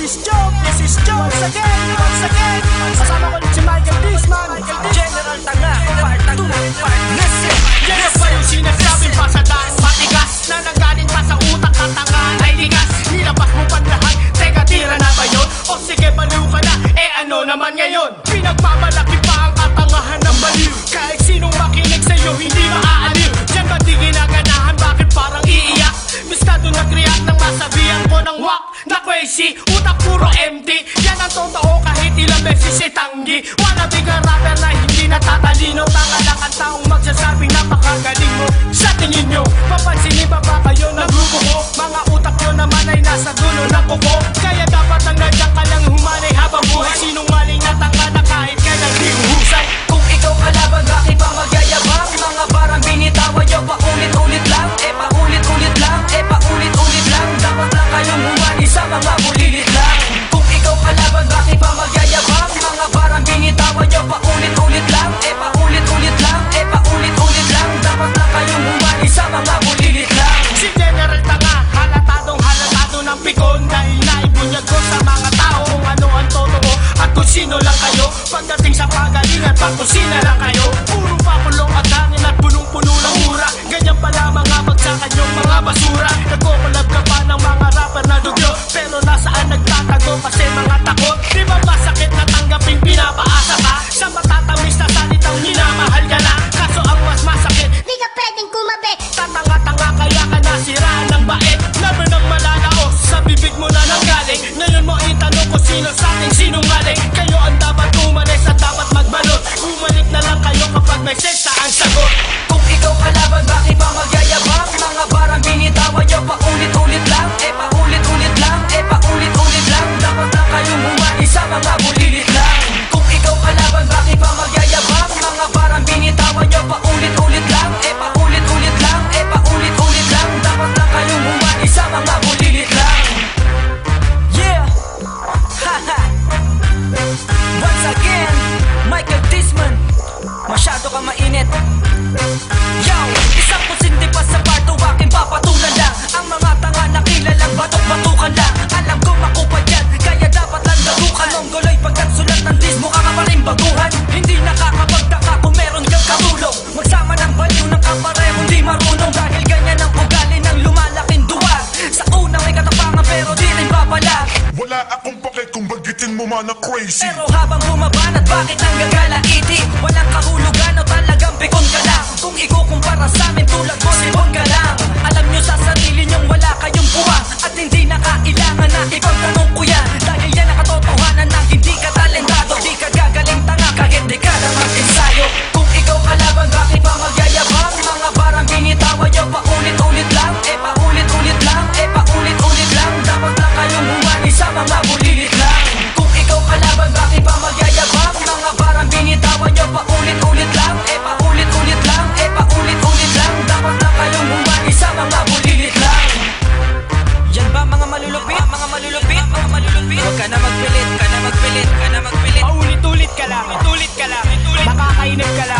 is Joe once again. Kasama ko ulit si Michael Disman, General Tanga, part 2, part listen. Yes ba yung sinasabing pasadaan matigas na nanggaling pa sa utak at tanga ay ligas? Nilabas mo pa lahat, teka tira na ba yun? O sige baliw ka na, ano naman ngayon? Pinagmamalaki pa ang katangahan ng baliw. Kahit sinong makinig sa'yo hindi maaaliw. Diyan ba di ginaganahan, bakit parang iiyak? Miskado nag-react nang masabihan ko ng wak na crazy, utak puro empty. Yan ang totoo kahit ilang beses itanggi. Wala bigang rapper na hindi natatalino. Tanga lang ang taong magsasabing napakagaling mo. Sa tingin nyo, papansinin pa ba kayo ng grupo ko? Mga utak nyo naman ay nasa dulo ng kuko. Kaya dapat ang nandiyan ka lang humanay habang buhay. Sinungaling na tanga na kahit kailan di uhusay. Kung ikaw kalaban, bakit pa magyayabang? Mga barang binitawan nyo, paulit-ulit lang. Paulit-ulit lang, paulit-ulit lang. Dapat lang kayong humani sa mga bulilit lang. Kung ikaw kalaban, bakit pa magyayabang? Mga barang binitawan nyo, paulit-ulit lang. Paulit-ulit lang, paulit-ulit lang. Dapat lang kayong humani sa mga bulilit lang. Si General Tanga, halatado ng pikon. Dahil naibunyag ko sa mga tao kung ano ang totoo at kung sino lang kayo. Pagdating sa pagalingan, pagkusina lang kayo. Puro pakulong at hangin at punong-puno ng mura. Ganyan pala mga bagsakan yung mga basura. Nagko-collab ka pa ng mga rapper na dugyo, pero nasaan nagtatago kasi mga takot? Di ba masakit na tanggaping pinapaasa ka? Sa matatamis na salitang minamahal ka na. Kaso ang mas masakit, Di ka pwedeng kumabi. tatanga-tanga kaya ka nasiraan ng bait. Never nang malalaos, sa bibig mo na nanggaling. Ngayon mo itanong kung sino sa ating sinungaling. Kayo ang dapat umalis at dapat magbalot. Bumalik na lang kayo kapag may seksa ang sagot. Kung ikaw kalaban, bakit pa magyayabang? Mga barang binitawan nyo, paulit-ulit lang. Paulit-ulit lang, paulit-ulit lang. Dapat lang kayong humani sa mga bulilit lang. Kung ikaw kalaban, bakit pa magyayabang? Mga barang binitawan nyo, paulit-ulit lang. Paulit-ulit lang, paulit-ulit lang. Dapat lang kayong humani sa mga bulilit lang. Yeah! Haha! Once again, Michael Disman. Masyado ka mainit. Yo! Isang kusindi pa sa parto, aking papatulan lang. Ang mga tanga na kilalang batok-batukan lang. Alam ko makupad yan, kaya dapat lang dagukan. Mongoloy pagkatsulat ng diss, mukha ka pa rin baguhan. Hindi nakakapagtaka kung meron kang katulong. Magsama ng baliw ng kapareho, hindi marunong. Dahil ganyan ang ugali ng lumalaking duwag. Sa una may katapangan pero di rin babalag. Wala akong pake kung bagitin mo man na crazy. Pero habang bumabanat, bakit ang gagalaiti? Walang kahulugan o talagang pikon ka lang. Kung ikukumpara sa amin tulad mo, sibon ka lang. Alam nyo sa sarili nyong wala kayong puwang. At hindi na kailangan na ipagtanong ko yan. Dahil yan ang katotohanan ng hindi ka talentado. Di ka gagaling tanga kahit di ka na mag-ensayo. Kung ikaw kalaban, bakit pa magyayabang? Mga barang binitawan nyo, paulit-ulit lang. Paulit-ulit lang, paulit-ulit lang. Dapat lang kayong humani sa mga bulilit lang. Kung ikaw kalaban, bakit pa magyayabang? Mga barang binitawan nyo, paulit-ulit lang. Paulit-ulit lang, paulit-ulit lang. Dapat lang kayong humani sa mga bulilit lang. Yan ba mga malulupit? Mga malulupit? Mga malulupit? Huwag ka na magpilit, ka na magpilit, ka na magpilit. Paulit-ulit ka lang, makakainip ka lang.